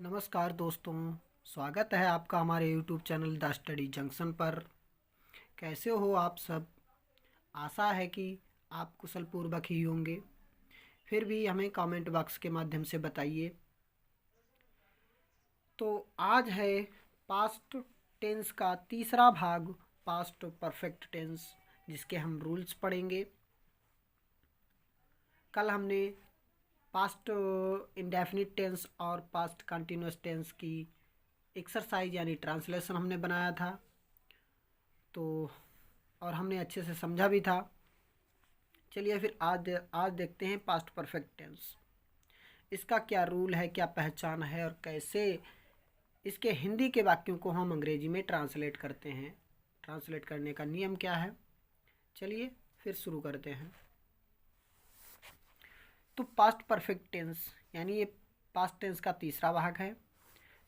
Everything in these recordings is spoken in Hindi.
नमस्कार दोस्तों, स्वागत है आपका हमारे YouTube channel the study junction पर। कैसे हो आप सब? आशा है कि आप कुशल पूर्वक ही होंगे। फिर भी हमें कमेंट बॉक्स के माध्यम से बताइए। तो आज है पास्ट टेंस का तीसरा भाग, पास्ट परफेक्ट टेंस, जिसके हम रूल्स पढ़ेंगे। कल हमने पास्ट इंडेफिनिट टेंस और पास्ट कंटिन्यूअस टेंस की एक्सरसाइज यानी ट्रांसलेशन हमने बनाया था, तो और हमने अच्छे से समझा भी था। चलिए फिर आज देखते हैं पास्ट परफेक्ट टेंस। इसका क्या रूल है, क्या पहचान है और कैसे इसके हिंदी के वाक्यों को हम अंग्रेजी में ट्रांसलेट करते हैं। ट्रांसलेट करने का नियम क्या है, चलिए फिर शुरू करते हैं। तो पास्ट परफेक्ट टेंस यानी ये पास्ट टेंस का तीसरा भाग है।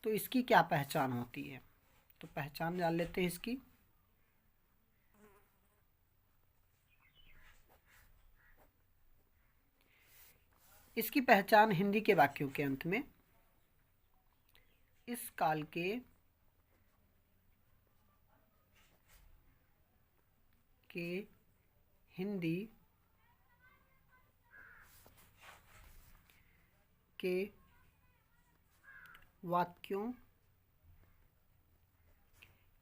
तो इसकी क्या पहचान होती है, तो पहचान जान लेते हैं इसकी। इसकी पहचान हिंदी के वाक्यों के अंत में इस काल के हिंदी के वाक्यों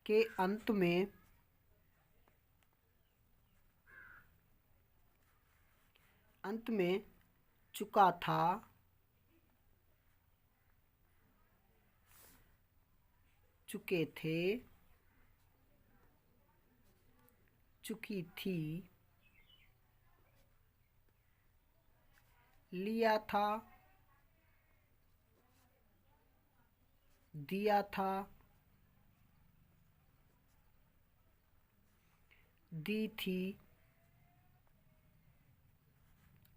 के अंत में चुका था, चुके थे, चुकी थी, लिया था, दिया था, दी थी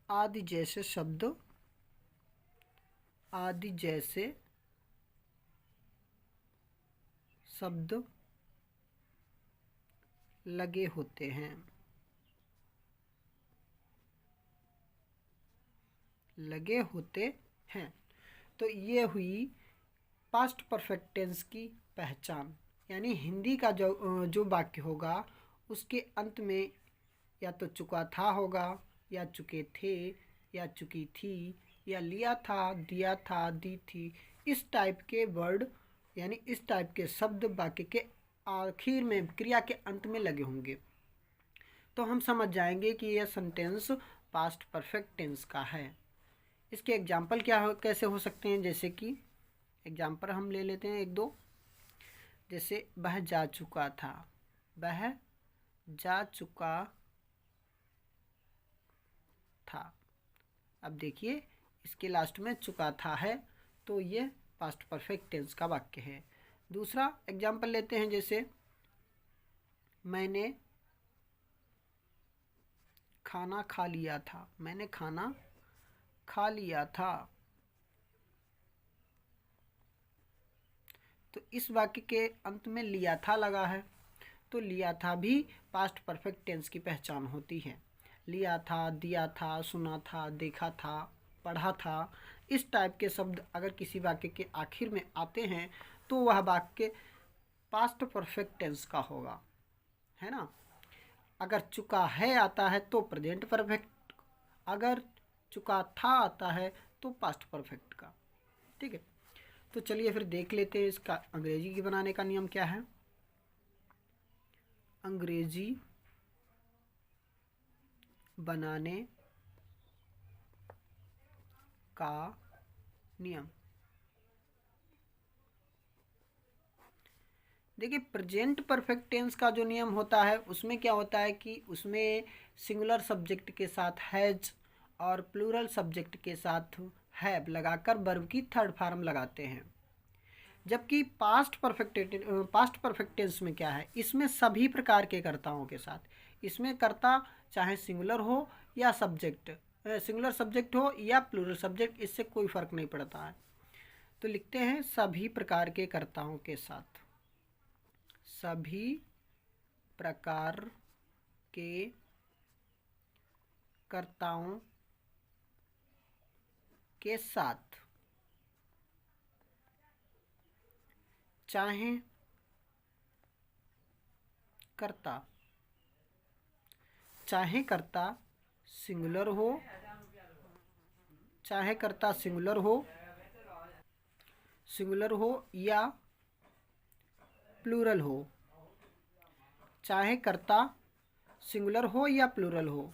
आदि जैसे शब्द लगे होते हैं। तो ये हुई पास्ट परफेक्ट टेंस की पहचान। यानी हिंदी का जो वाक्य होगा उसके अंत में या तो चुका था होगा, या चुके थे, या चुकी थी, या लिया था, दिया था, दी थी। इस टाइप के वर्ड यानी इस टाइप के शब्द वाक्य के आखिर में, क्रिया के अंत में लगे होंगे, तो हम समझ जाएंगे कि यह सेंटेंस पास्ट परफेक्ट टेंस का है। इसके एग्जाम्पल कैसे हो सकते हैं, जैसे कि एग्जाम्पल हम ले लेते हैं एक दो। जैसे वह जा चुका था, वह जा चुका था। अब देखिए इसके लास्ट में चुका था है, तो ये पास्ट परफेक्ट टेंस का वाक्य है। दूसरा एग्जाम्पल लेते हैं, जैसे मैंने खाना खा लिया था, मैंने खाना खा लिया था। तो इस वाक्य के अंत में लिया था लगा है, तो लिया था भी पास्ट परफेक्ट टेंस की पहचान होती है। लिया था, दिया था, सुना था, देखा था, पढ़ा था, इस टाइप के शब्द अगर किसी वाक्य के आखिर में आते हैं तो वह वाक्य पास्ट परफेक्ट टेंस का होगा, है ना। अगर चुका है आता है तो प्रेजेंट परफेक्ट, अगर चुका था आता है तो पास्ट परफेक्ट का। ठीक है, तो चलिए फिर देख लेते हैं इसका अंग्रेजी की बनाने का नियम क्या है। अंग्रेजी बनाने का नियम, देखिए प्रेजेंट परफेक्ट टेंस का जो नियम होता है उसमें क्या होता है कि उसमें सिंगुलर सब्जेक्ट के साथ हैज और प्लूरल सब्जेक्ट के साथ हैव लगाकर वर्ब की थर्ड फॉर्म लगाते हैं। जबकि पास्ट परफेक्ट टेंस में क्या है, इसमें सभी प्रकार के कर्ताओं के साथ, इसमें कर्ता चाहे सिंगुलर हो या सिंगुलर सब्जेक्ट हो या प्लूरल सब्जेक्ट, इससे कोई फर्क नहीं पड़ता है। तो लिखते हैं सभी प्रकार के कर्ताओं के साथ, सभी प्रकार के कर्ताओं के साथ चाहे कर्ता, चाहे कर्ता सिंगुलर हो, चाहे कर्ता सिंगुलर हो या प्लूरल हो, चाहे कर्ता सिंगुलर हो या प्लूरल हो।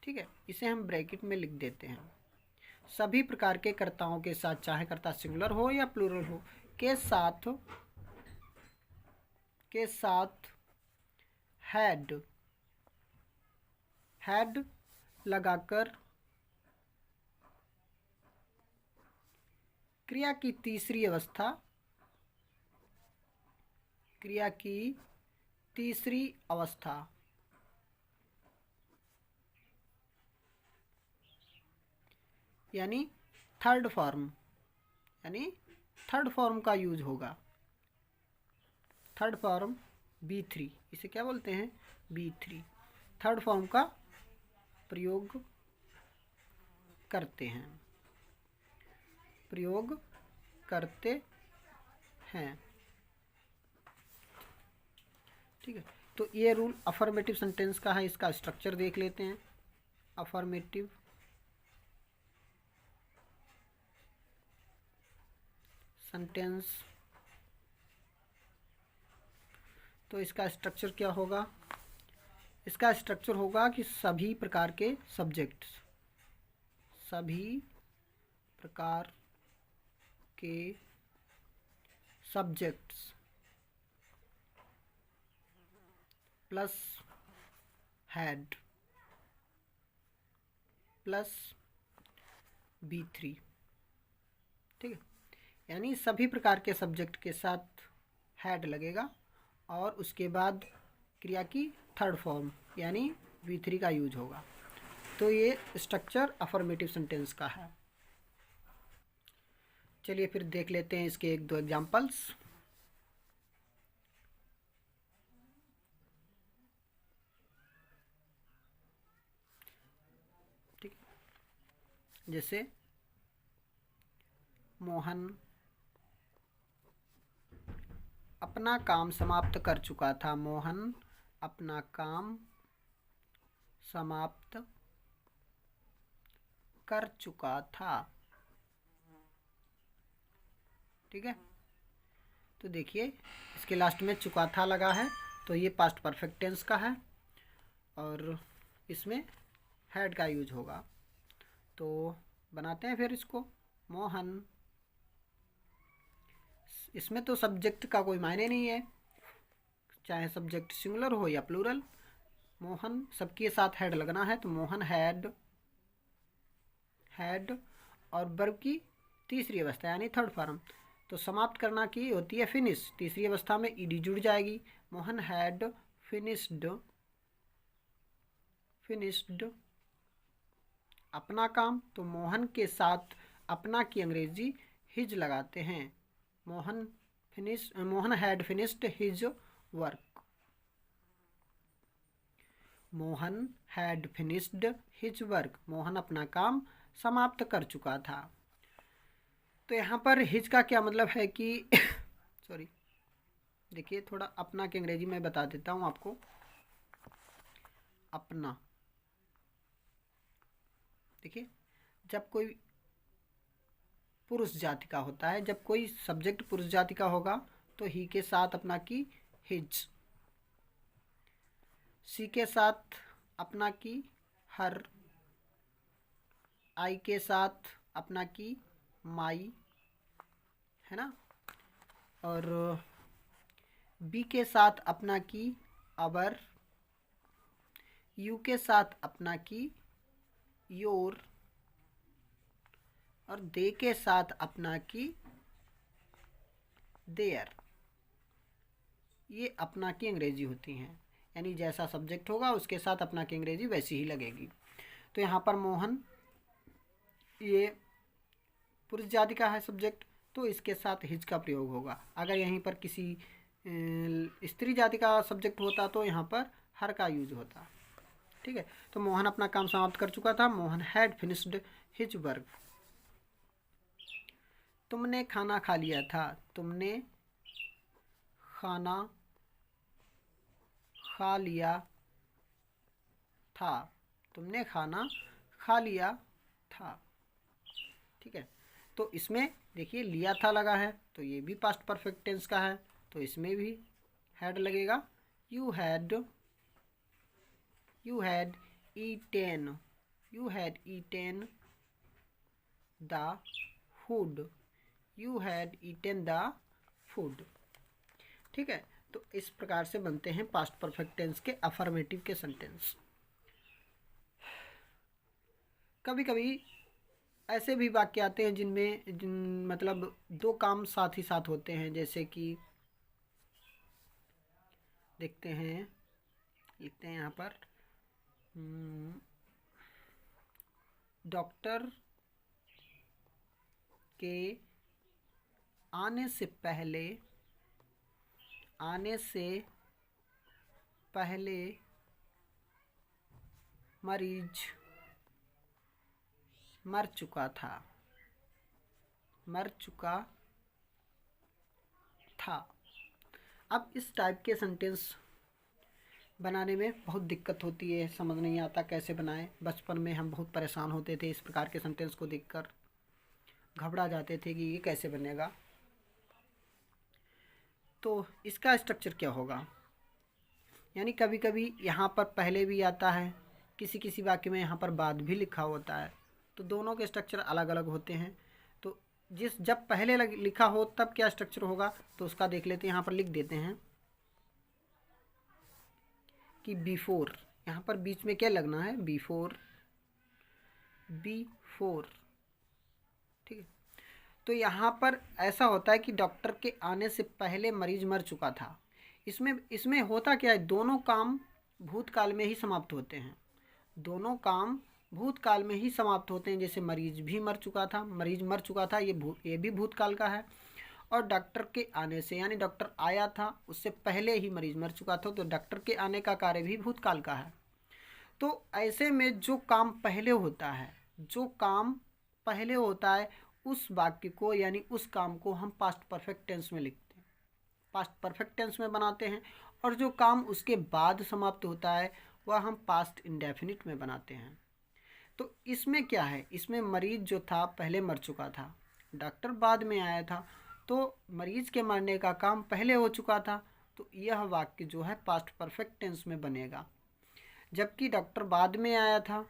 ठीक है, इसे हम ब्रैकेट में लिख देते हैं। सभी प्रकार के कर्ताओं के साथ, चाहे कर्ता सिंगुलर हो या प्लूरल हो, के साथ हैड लगाकर क्रिया की तीसरी अवस्था यानी थर्ड फॉर्म का यूज होगा। थर्ड फॉर्म B3, इसे क्या बोलते हैं? B3, थर्ड फॉर्म का प्रयोग करते हैं। ठीक है, तो ये रूल अफर्मेटिव सेंटेंस का है। इसका स्ट्रक्चर देख लेते हैं। अफर्मेटिव सेंटेंस, तो इसका स्ट्रक्चर क्या होगा? इसका स्ट्रक्चर होगा कि सभी प्रकार के subjects plus had plus B3। ठीक है, यानी सभी प्रकार के सब्जेक्ट के साथ हैड लगेगा और उसके बाद क्रिया की थर्ड फॉर्म यानी V3 का यूज होगा। तो ये स्ट्रक्चर अफर्मेटिव सेंटेंस का है। चलिए फिर देख लेते हैं इसके एक दो एग्जाम्पल्स। ठीक, जैसे मोहन अपना काम समाप्त कर चुका था। मोहन अपना काम समाप्त कर चुका था। ठीक है, तो देखिए इसके लास्ट में चुका था लगा है, तो ये पास्ट परफेक्ट टेंस का है और इसमें हैड का यूज होगा। तो बनाते हैं फिर इसको। मोहन, इसमें तो सब्जेक्ट का कोई मायने नहीं है, चाहे सब्जेक्ट सिंगुलर हो या प्लूरल। मोहन सबके साथ हैड लगना है, तो मोहन हैड और वर्ब की तीसरी अवस्था यानी थर्ड फॉर्म। तो समाप्त करना की होती है फिनिश, तीसरी अवस्था में ईडी जुड़ जाएगी। मोहन हैड फिनिश्ड अपना काम, तो मोहन के साथ अपना की अंग्रेजी हिज लगाते हैं। Mohan had finished his work. Mohan had finished his work, Mohan अपना काम समाप्त कर चुका था। तो यहाँ पर हिज का क्या मतलब है कि सॉरी, देखिए थोड़ा अपना की अंग्रेजी में बता देता हूँ आपको। अपना, देखिए जब कोई पुरुष जाति का होता है, जब कोई सब्जेक्ट पुरुष जाति का होगा तो ही के साथ अपना की हिज, सी के साथ अपना की हर, आई के साथ अपना की माई, है ना, और बी के साथ अपना की अवर, यू के साथ अपना की योर और दे के साथ अपना की देयर। ये अपना की अंग्रेजी होती हैं, यानी जैसा सब्जेक्ट होगा उसके साथ अपना की अंग्रेजी वैसी ही लगेगी। तो यहाँ पर मोहन ये पुरुष जाति का है सब्जेक्ट, तो इसके साथ हिज का प्रयोग होगा। अगर यहीं पर किसी स्त्री जाति का सब्जेक्ट होता तो यहाँ पर हर का यूज होता। ठीक है, तो मोहन अपना काम समाप्त कर चुका था। Mohan had finished his work. तुमने खाना खा लिया था। तुमने खाना खा लिया था। तुमने खाना खा लिया था। ठीक है, तो इसमें देखिए लिया था लगा है, तो ये भी पास्ट परफेक्ट टेंस का है, तो इसमें भी हैड लगेगा। You had eaten, you had eaten the food, you had eaten the food. ठीक है, तो इस प्रकार से बनते हैं पास्ट परफेक्ट टेंस के अफर्मेटिव के सेंटेंस। कभी कभी ऐसे भी वाक्य आते हैं जिनमें मतलब दो काम साथ ही साथ होते हैं, जैसे कि देखते हैं, लिखते हैं यहाँ पर, डॉक्टर के आने से पहले मरीज मर चुका था। अब इस टाइप के सेंटेंस बनाने में बहुत दिक्कत होती है, समझ नहीं आता कैसे बनाएं। बचपन में हम बहुत परेशान होते थे, इस प्रकार के सेंटेंस को देखकर घबरा जाते थे कि ये कैसे बनेगा। तो इसका स्ट्रक्चर क्या होगा, यानी कभी कभी यहाँ पर पहले भी आता है, किसी किसी वाक्य में यहाँ पर बाद भी लिखा होता है, तो दोनों के स्ट्रक्चर अलग अलग होते हैं। तो जब पहले लिखा हो तब क्या स्ट्रक्चर होगा, तो उसका देख लेते हैं। यहाँ पर लिख देते हैं कि बिफोर, यहाँ पर बीच में क्या लगना है, बिफोर। ठीक है, तो यहाँ पर ऐसा होता है कि डॉक्टर के आने से पहले मरीज मर चुका था। इसमें होता क्या है, दोनों काम भूतकाल में ही समाप्त होते हैं, दोनों काम भूतकाल में ही समाप्त होते हैं। जैसे मरीज मर चुका था, ये भी भूतकाल का है। और डॉक्टर के आने से, यानी डॉक्टर आया था उससे पहले ही मरीज मर चुका था, तो डॉक्टर के आने का कार्य भी भूतकाल का है। तो ऐसे में जो काम पहले होता है उस वाक्य को, यानी उस काम को हम पास्ट परफेक्ट टेंस में लिखते हैं, पास्ट परफेक्ट टेंस में बनाते हैं। और जो काम उसके बाद समाप्त होता है वह हम पास्ट इंडेफिनिट में बनाते हैं। तो इसमें क्या है, इसमें मरीज जो था पहले मर चुका था, डॉक्टर बाद में आया था, तो मरीज के मरने का काम पहले हो चुका था, तो यह वाक्य जो है पास्ट परफेक्ट टेंस में बनेगा। जबकि डॉक्टर बाद में आया था,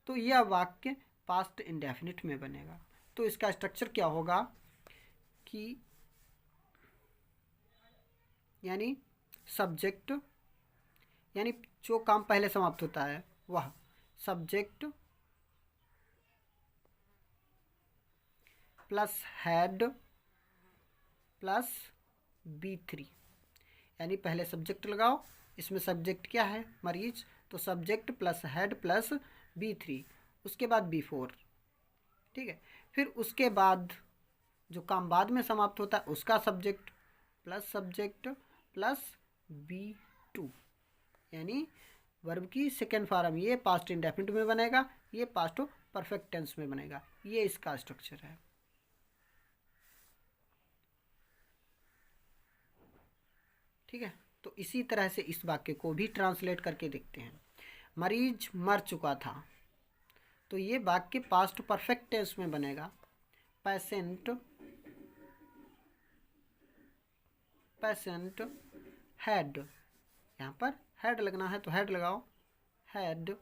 तो यह वाक्य पास्ट इंडेफिनिट में बनेगा। तो इसका स्ट्रक्चर क्या होगा कि यानी सब्जेक्ट, यानी जो काम पहले समाप्त होता है वह subject plus head plus B3, यानी पहले सब्जेक्ट लगाओ, इसमें सब्जेक्ट क्या है, मरीज, तो subject plus head plus B3, उसके बाद B4। ठीक है, फिर उसके बाद जो काम बाद में समाप्त होता है उसका सब्जेक्ट प्लस B2, यानी वर्ब की सेकेंड फॉर्म, ये पास्ट इंडेफिनिट में बनेगा, ये पास्ट परफेक्ट टेंस में बनेगा। ये इसका स्ट्रक्चर है। ठीक है, तो इसी तरह से इस वाक्य को भी ट्रांसलेट करके देखते हैं। मरीज मर चुका था, तो ये वाक्य पास्ट परफेक्ट टेंस में बनेगा। पेशेंट हैड, यहाँ पर हैड लगना है तो हैड लगाओ, हैड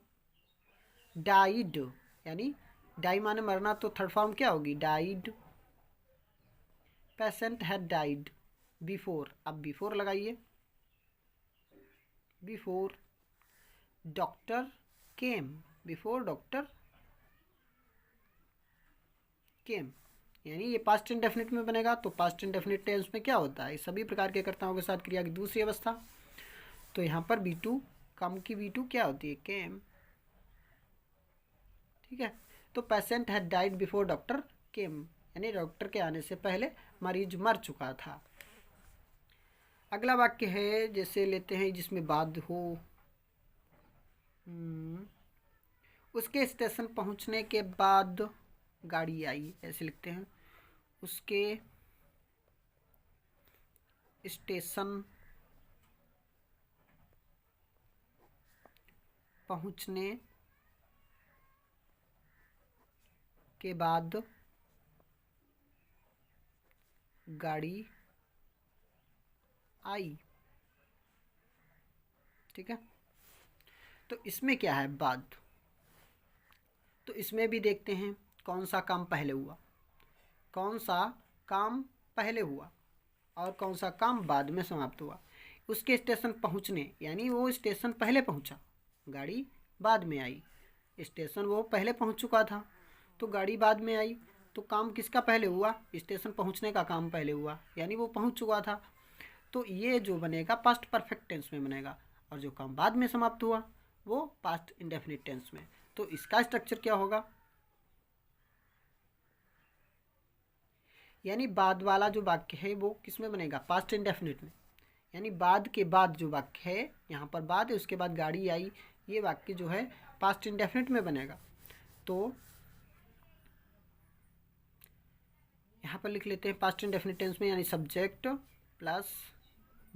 डाइड, यानी डाई माने मरना, तो थर्ड फॉर्म क्या होगी, died. Patient had died before, अब बिफोर लगाइए, बिफोर डॉक्टर केम, बिफोर डॉक्टर केम, यानी ये पास्ट इंडेफिनिट में बनेगा। तो पास्ट इंडेफिनिट टेंस में क्या होता है, सभी प्रकार के कर्ताओं के साथ क्रिया की दूसरी अवस्था। तो यहाँ पर B2 कम की B2 क्या होती है, केम। ठीक है, तो patient had died before doctor केम, यानी डॉक्टर के आने से पहले मरीज मर चुका था। अगला वाक्य है, जैसे लेते हैं जिसमें बाद हो, उसके स्टेशन पहुंचने के बाद गाड़ी आई, ऐसे लिखते हैं। उसके स्टेशन पहुंचने के बाद गाड़ी आई। ठीक है, तो इसमें क्या है बाद, तो इसमें भी देखते हैं कौन सा काम पहले हुआ, कौन सा काम पहले हुआ और कौन सा काम बाद में समाप्त हुआ। उसके स्टेशन पहुंचने यानी वो स्टेशन पहले पहुंचा, गाड़ी बाद में आई। स्टेशन वो पहले पहुंच चुका था तो गाड़ी बाद में आई, तो काम किसका पहले हुआ, स्टेशन पहुंचने का काम पहले हुआ, यानी वो पहुंच चुका था। तो ये जो बनेगा पास्ट परफेक्ट टेंस में बनेगा, और जो काम बाद में समाप्त हुआ वो पास्ट इंडेफिनिट टेंस में। तो इसका स्ट्रक्चर क्या होगा, यानी बाद वाला जो वाक्य है वो किस में बनेगा, पास्ट इंडेफिनिट में। यानी बाद के बाद जो वाक्य है, यहाँ पर बाद है उसके बाद गाड़ी आई, ये वाक्य जो है पास्ट इंडेफिनिट में बनेगा। तो यहाँ पर लिख लेते हैं पास्ट इंडेफिनिट टेंस में, यानी सब्जेक्ट प्लस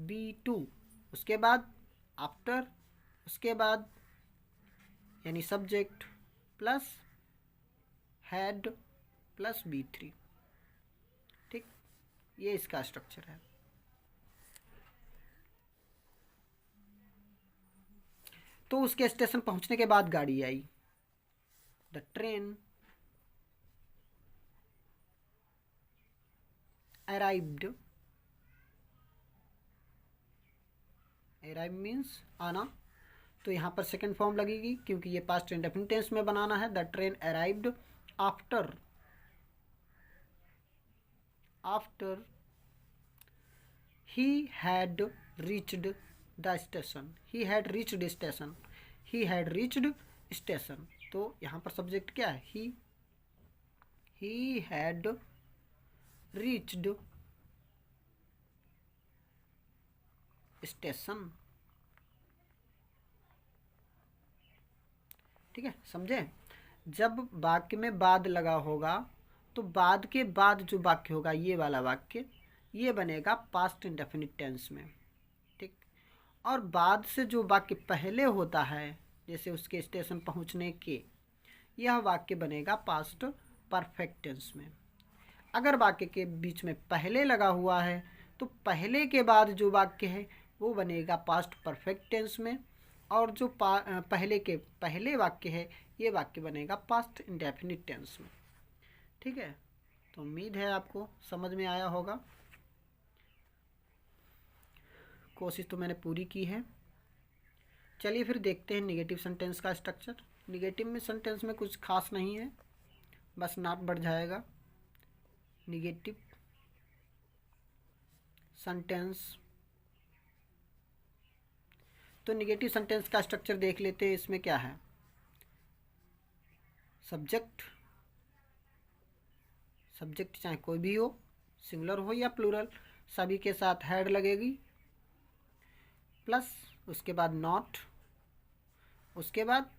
B2, उसके बाद आफ्टर, उसके बाद यानी subject plus had plus B3। ठीक, ये इसका स्ट्रक्चर है। तो उसके स्टेशन पहुंचने के बाद गाड़ी आई, the train arrived, arrive means आना, तो यहाँ पर सेकंड फॉर्म लगेगी क्योंकि ये पास्ट इंडेफिनिट टेंस में बनाना है। The train arrived after, after he had reached the station, he had reached station, he had reached station। तो यहाँ पर सब्जेक्ट क्या है, he had reached station। ठीक है, समझे। जब वाक्य में बाद लगा होगा तो बाद के बाद जो वाक्य होगा ये वाला वाक्य, ये बनेगा पास्ट इंडेफिनिट टेंस में। ठीक, और बाद से जो वाक्य पहले होता है, जैसे उसके स्टेशन पहुंचने के, यह वाक्य बनेगा पास्ट परफेक्ट टेंस में। अगर वाक्य के बीच में पहले लगा हुआ है तो पहले के बाद जो वाक्य है वो बनेगा पास्ट परफेक्ट टेंस में, और जो पहले के पहले वाक्य है ये वाक्य बनेगा पास्ट इंडेफिनिट टेंस में। ठीक है, तो उम्मीद है आपको समझ में आया होगा। कोशिश तो मैंने पूरी की है। चलिए फिर देखते हैं निगेटिव सेंटेंस का स्ट्रक्चर। निगेटिव में सेंटेंस में कुछ खास नहीं है, बस नॉट बढ़ जाएगा। निगेटिव सेंटेंस, तो निगेटिव सेंटेंस का स्ट्रक्चर देख लेते हैं। इसमें क्या है, सब्जेक्ट, सब्जेक्ट चाहे कोई भी हो, सिंगुलर हो या प्लूरल, सभी के साथ हैड लगेगी, प्लस उसके बाद नॉट, उसके बाद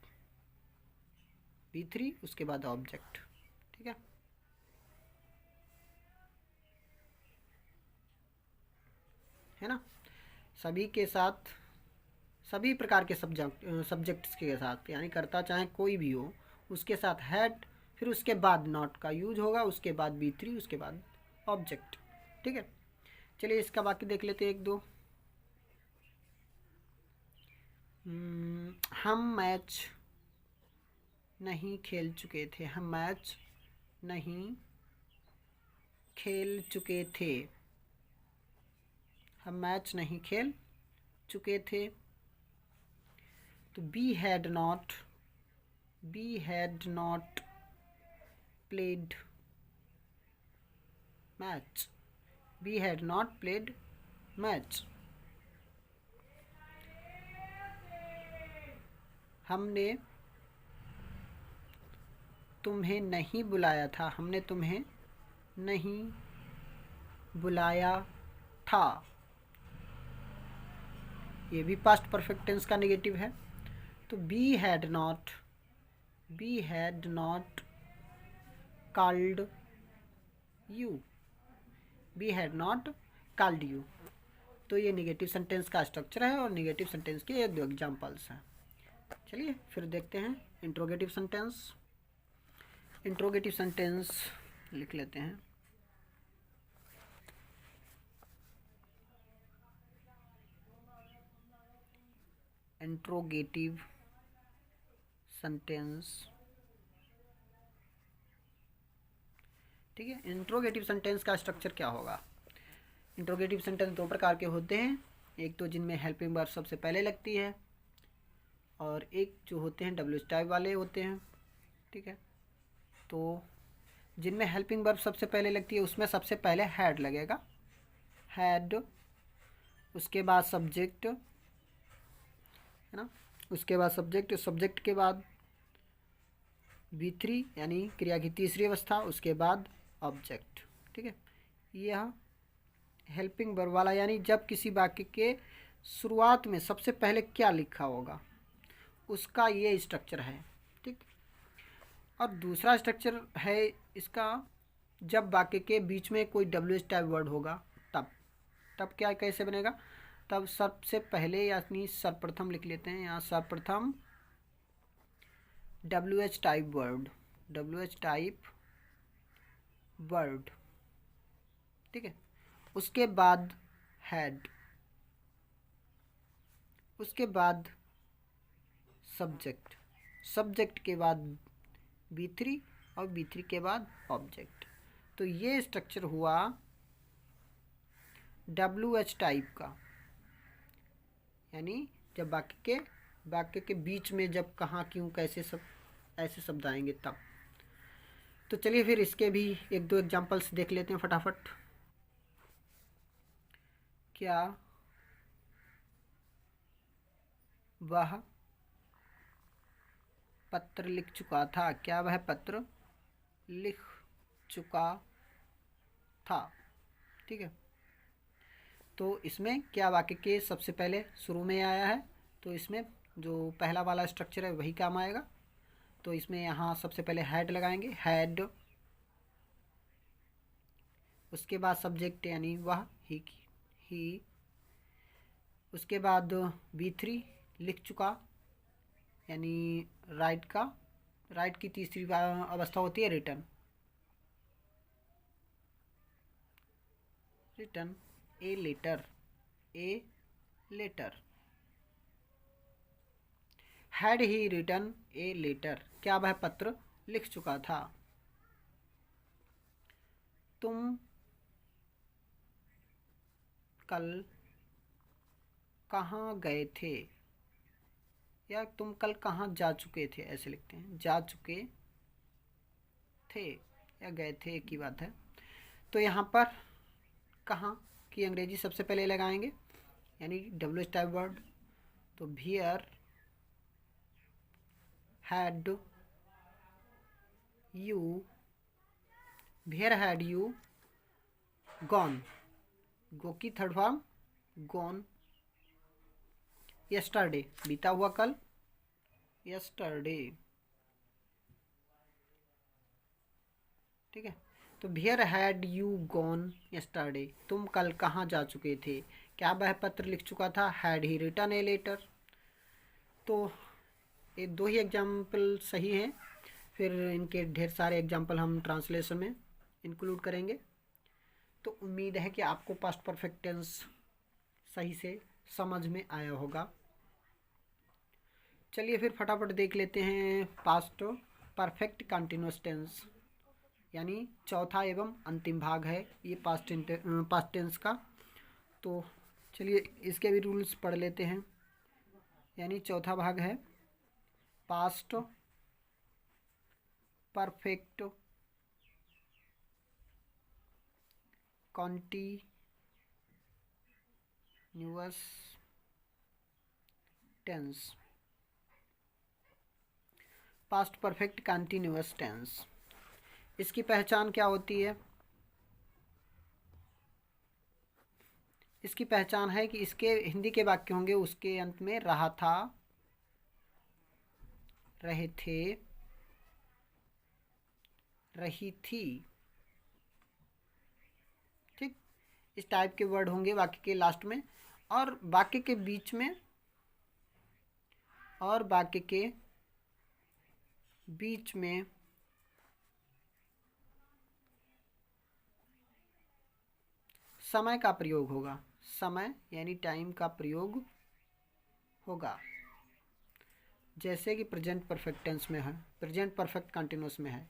B3, उसके बाद ऑब्जेक्ट। ठीक है ना, सभी के साथ, सभी प्रकार के सब्जेक्ट्स के साथ, यानी कर्ता चाहे कोई भी हो उसके साथ हैड, फिर उसके बाद नॉट का यूज होगा, उसके बाद B3, उसके बाद ऑब्जेक्ट। ठीक है, चलिए इसका वाक्य देख लेते हैं एक दो। हम मैच नहीं खेल चुके थे, हम मैच नहीं खेल चुके थे, हम मैच नहीं खेल चुके थे। तो we had not played match, B had not played match. हमने तुम्हें नहीं बुलाया था, हमने तुम्हें नहीं बुलाया था, ये भी पास्ट परफेक्ट टेंस का नेगेटिव है। तो we had not called you, B had not called you. तो ये निगेटिव सेंटेंस का स्ट्रक्चर है और निगेटिव सेंटेंस के 1-2 एग्जाम्पल्स हैं। चलिए फिर देखते हैं इंट्रोगेटिव सेंटेंस। इंट्रोगेटिव सेंटेंस लिख लेते हैं। इंट्रोगेटिव सेंटेंस, ठीक है। इंट्रोगेटिव सेंटेंस का स्ट्रक्चर क्या होगा? इंट्रोगेटिव सेंटेंस 2 प्रकार के होते हैं, एक तो जिनमें हेल्पिंग वर्ब सबसे पहले लगती है और एक जो होते हैं WH टाइप वाले होते हैं, ठीक है। तो जिनमें हेल्पिंग वर्ब सबसे पहले लगती है उसमें सबसे पहले हैड लगेगा, हैड, उसके बाद सब्जेक्ट, है ना, उसके बाद सब्जेक्ट, सब्जेक्ट के बाद V3 यानी क्रिया की तीसरी अवस्था, उसके बाद ऑब्जेक्ट, ठीक है। यह हेल्पिंग वर्ब वाला यानी जब किसी वाक्य के शुरुआत में सबसे पहले क्या लिखा होगा उसका ये स्ट्रक्चर है, ठीक। और दूसरा स्ट्रक्चर है इसका, जब वाक्य के बीच में कोई WH टाइप वर्ड होगा तब क्या कैसे बनेगा? तब सबसे पहले यानी सर्वप्रथम लिख लेते हैं यहाँ, सर्वप्रथम WH type word, WH type word, ठीक है। उसके बाद हैड, उसके बाद सब्जेक्ट, सब्जेक्ट के बाद V3 और V3 के बाद ऑब्जेक्ट। तो ये स्ट्रक्चर हुआ WH टाइप का, यानी जब वाक्य के बीच में जब कहाँ क्यों कैसे सब ऐसे शब्द आएंगे तब। तो चलिए फिर इसके भी 1-2 एग्जांपल्स देख लेते हैं फटाफट। क्या वह पत्र लिख चुका था? क्या वह पत्र लिख चुका था, ठीक है। तो इसमें क्या वाक्य के सबसे पहले शुरू में आया है, तो इसमें जो पहला वाला स्ट्रक्चर है वही काम आएगा। तो इसमें यहाँ सबसे पहले हैड लगाएंगे, हैड, उसके बाद सब्जेक्ट यानी वह, ही, उसके बाद V3 लिख चुका यानी राइट की तीसरी अवस्था होती है written, a letter, had he written a letter, क्या वह पत्र लिख चुका था। तुम कल कहाँ गए थे, या तुम कल कहाँ जा चुके थे, ऐसे लिखते हैं, जा चुके थे या गए थे एक ही बात है। तो यहाँ पर कहाँ की अंग्रेजी सबसे पहले लगाएंगे यानी WH टाइप वर्ड, तो वेयर हैड यू गॉन, गो की थर्ड फॉर्म गॉन, यस्टरडे बीता हुआ कल, यस्टरडे, ठीक है। तो where had you gone yesterday, तुम कल कहाँ जा चुके थे, क्या वह पत्र लिख चुका था, had he written a letter. तो ये 2 ही एग्जाम्पल सही हैं, फिर इनके ढेर सारे एग्जाम्पल हम ट्रांसलेशन में इंक्लूड करेंगे। तो उम्मीद है कि आपको पास्ट परफेक्ट टेंस सही से समझ में आया होगा। चलिए फिर फटाफट देख लेते हैं पास्ट परफेक्ट कंटिन्यूअस टेंस, यानी चौथा एवं अंतिम भाग है ये पास्ट टेंस का। तो चलिए इसके भी रूल्स पढ़ लेते हैं। यानी चौथा भाग है past perfect continuous tense, past perfect continuous tense. इसकी पहचान क्या होती है? इसकी पहचान है कि इसके हिंदी के वाक्य होंगे उसके अंत में रहा था, रहे थे, रही थी, ठीक। इस टाइप के वर्ड होंगे वाक्य के लास्ट में, और वाक्य के बीच में, और वाक्य के बीच में समय का प्रयोग होगा। समय यानी टाइम का प्रयोग होगा। जैसे कि प्रेजेंट परफेक्ट टेंस में है, प्रेजेंट परफेक्ट कंटिन्यूस में है,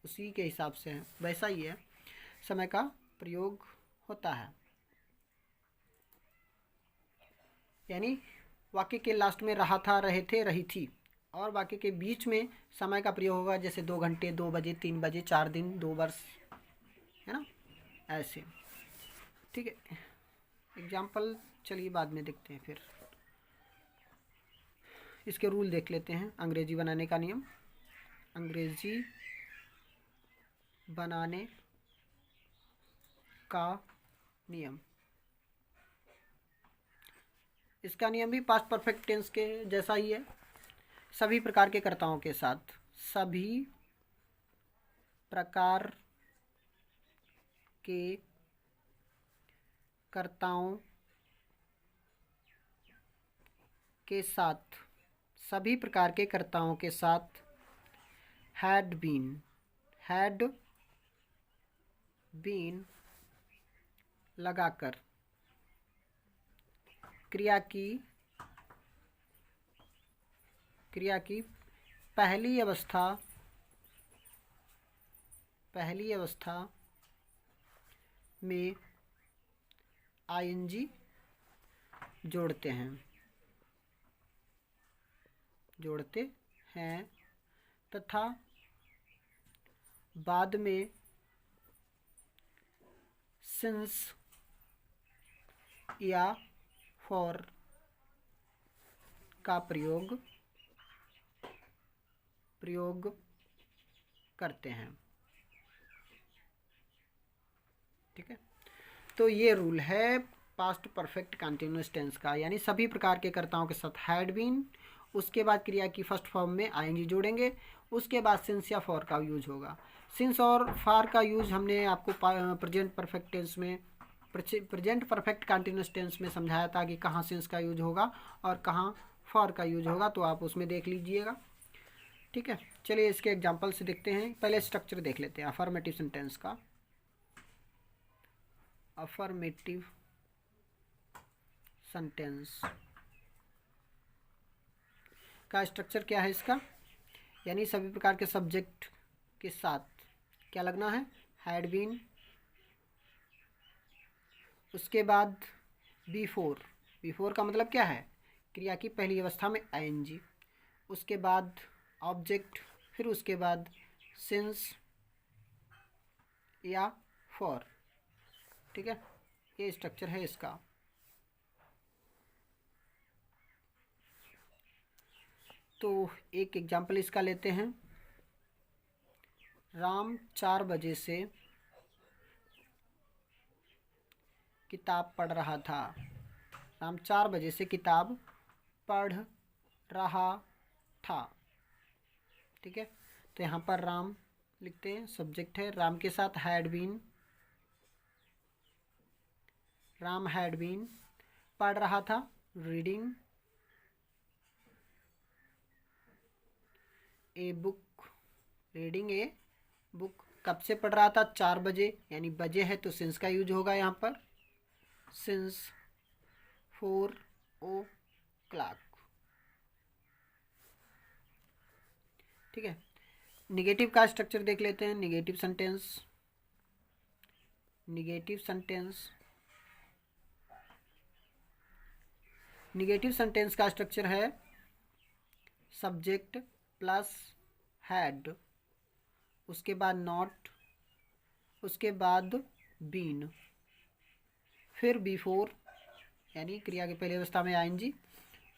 उसी के हिसाब से है, वैसा ही है, समय का प्रयोग होता है। यानी वाक्य के लास्ट में रहा था, रहे थे, रही थी, और वाक्य के बीच में समय का प्रयोग होगा, जैसे 2 घंटे, 2 बजे, 3 बजे, 4 दिन, 2 वर्ष, है ना, ऐसे। ठीक है, एग्जाम्पल चलिए बाद में देखते हैं, फिर इसके रूल देख लेते हैं। अंग्रेजी बनाने का नियम, अंग्रेजी बनाने का नियम, इसका नियम भी पास्ट परफेक्ट टेंस के जैसा ही है। सभी प्रकार के कर्ताओं के साथ, सभी प्रकार के कर्ताओं के साथ, सभी प्रकार के कर्ताओं के साथ हैड बीन लगाकर क्रिया की पहली अवस्था में आईएनजी जोड़ते हैं तथा बाद में सिंस या फॉर का प्रयोग करते हैं। ठीक है, तो ये रूल है पास्ट परफेक्ट कंटिन्यूअस टेंस का, यानी सभी प्रकार के कर्ताओं के साथ हैड बीन, उसके बाद क्रिया की फर्स्ट फॉर्म में आईएनजी जोड़ेंगे, उसके बाद सिंस या फॉर का यूज होगा। सिंस और फॉर का यूज हमने आपको प्रेजेंट परफेक्ट टेंस में, प्रेजेंट परफेक्ट कंटिन्यूअस टेंस में समझाया था कि कहाँ सिंस का यूज होगा और कहाँ फॉर का यूज होगा, तो आप उसमें देख लीजिएगा। ठीक है, चलिए इसके एग्जांपल से देखते हैं। पहले स्ट्रक्चर देख लेते हैं अफर्मेटिव सेंटेंस का। अफर्मेटिव सेंटेंस का स्ट्रक्चर क्या है इसका, यानी सभी प्रकार के सब्जेक्ट के साथ क्या लगना है, हैड बीन, उसके बाद बिफोर का मतलब क्या है, क्रिया की पहली अवस्था में आईएनजी, उसके बाद ऑब्जेक्ट, फिर उसके बाद सिंस या फॉर। ठीक है, ये स्ट्रक्चर है इसका। तो एक एग्जाम्पल इसका लेते हैं। राम 4 बजे से किताब पढ़ रहा था। राम 4 बजे से किताब पढ़ रहा था। ठीक है, तो यहाँ पर राम लिखते हैं, सब्जेक्ट है, राम के साथ had been, Ram had been, पढ़ रहा था, reading a book, reading a book. कब से पढ़ रहा था, 4 बजे, यानी बजे है तो सिंस का यूज होगा यहाँ पर, सिंस 4 o'clock। ठीक है, निगेटिव का स्ट्रक्चर देख लेते हैं। निगेटिव सेंटेंस का स्ट्रक्चर है सब्जेक्ट प्लस हैड, उसके बाद नॉट, उसके बाद बीन, फिर बिफोर यानी क्रिया की पहली अवस्था में आईएनजी,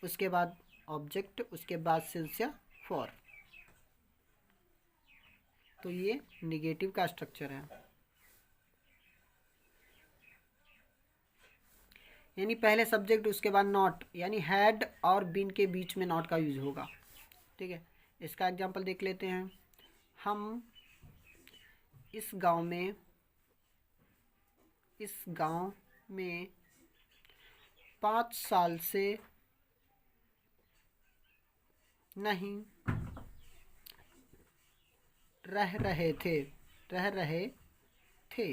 उसके बाद ऑब्जेक्ट, उसके बाद सिंस या फॉर। तो ये निगेटिव का स्ट्रक्चर है, यानी पहले सब्जेक्ट उसके बाद नॉट, यानी हैड और बीन के बीच में नॉट का यूज होगा। ठीक है, इसका एग्जांपल देख लेते हैं। हम इस इस गांव में 5 साल से नहीं रह रहे थे।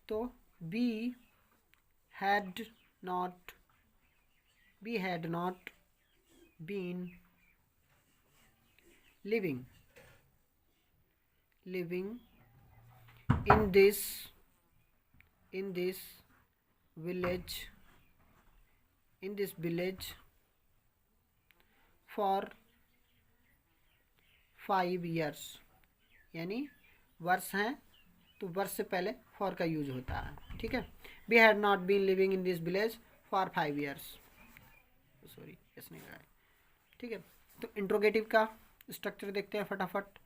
तो we had not been living in this village for 5 years। यानी वर्ष हैं तो वर्ष से पहले फॉर का यूज होता है, ठीक है। We had not been living in this village for 5 years। Sorry yes नहीं लगा, ठीक है। तो इंट्रोगेटिव का स्ट्रक्चर देखते हैं फटाफट।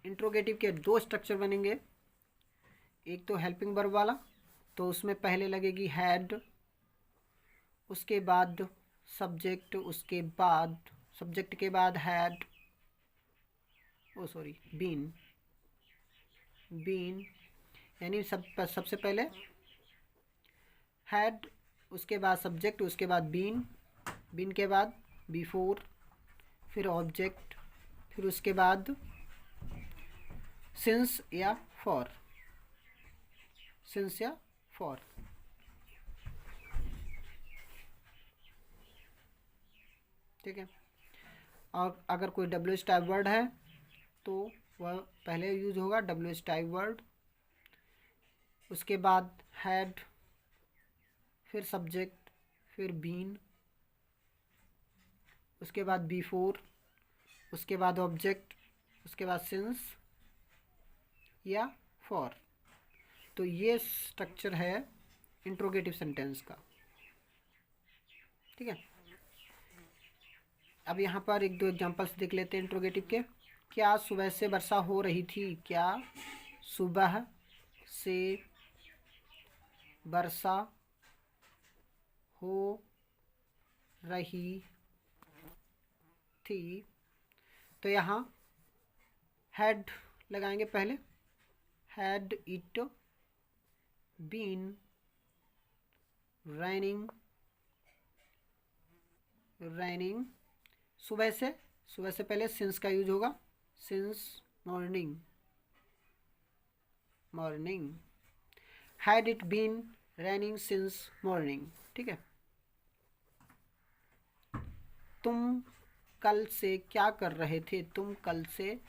इंट्रोगेटिव के 2 स्ट्रक्चर बनेंगे। एक तो हेल्पिंग वर्ब वाला, तो उसमें पहले लगेगी हैड, उसके बाद सब्जेक्ट, उसके बाद सब्जेक्ट के बाद हैड, बीन यानी सबसे पहले हैड, उसके बाद सब्जेक्ट, उसके बाद बीन के बाद बिफोर, फिर ऑब्जेक्ट, फिर उसके बाद सिंस या फॉर। ठीक है। और अगर कोई WH टाइप वर्ड है तो वह पहले यूज होगा WH टाइप वर्ड, उसके बाद हैड, फिर सब्जेक्ट, फिर बीन, उसके बाद बिफोर, उसके बाद ऑब्जेक्ट, उसके बाद सिंस या फॉर। तो ये स्ट्रक्चर है इंट्रोगेटिव सेंटेंस का, ठीक है। अब यहाँ पर 1-2 एग्जांपल्स देख लेते हैं इंट्रोगेटिव के। क्या सुबह से वर्षा हो रही थी? क्या सुबह से वर्षा हो रही थी? तो यहाँ हैड लगाएंगे पहले। हैड इट बीन रैनिंग सुबह से पहले सिंस का यूज होगा, since morning. Had it been raining since morning, ठीक है। तुम कल से क्या कर रहे थे? तुम कल से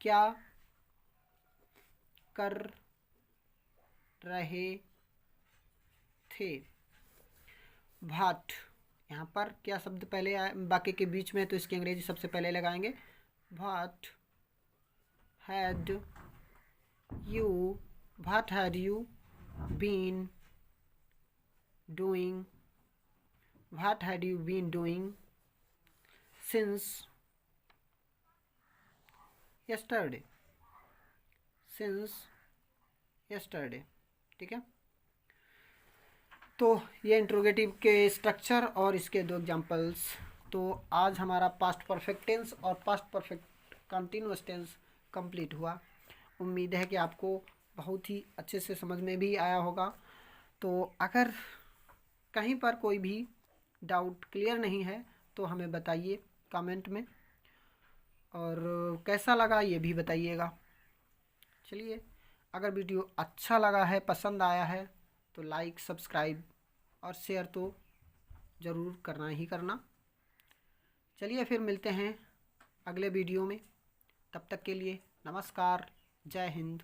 क्या कर रहे थे? भाट, यहाँ पर क्या शब्द पहले आए बाकी के बीच में, तो इसकी अंग्रेजी सबसे पहले लगाएंगे। What had you been doing since yesterday, ठीक है। तो ये इंट्रोगेटिव के स्ट्रक्चर और इसके 2 एग्जांपल्स। तो आज हमारा पास्ट परफेक्ट टेंस और past perfect continuous tense complete हुआ। उम्मीद है कि आपको बहुत ही अच्छे से समझ में भी आया होगा। तो अगर कहीं पर कोई भी डाउट क्लियर नहीं है तो हमें बताइए कमेंट में, और कैसा लगा ये भी बताइएगा। चलिए, अगर वीडियो अच्छा लगा है, पसंद आया है, तो लाइक, सब्सक्राइब और शेयर तो ज़रूर करना ही करना। चलिए फिर मिलते हैं अगले वीडियो में। तब तक के लिए नमस्कार, जय हिंद।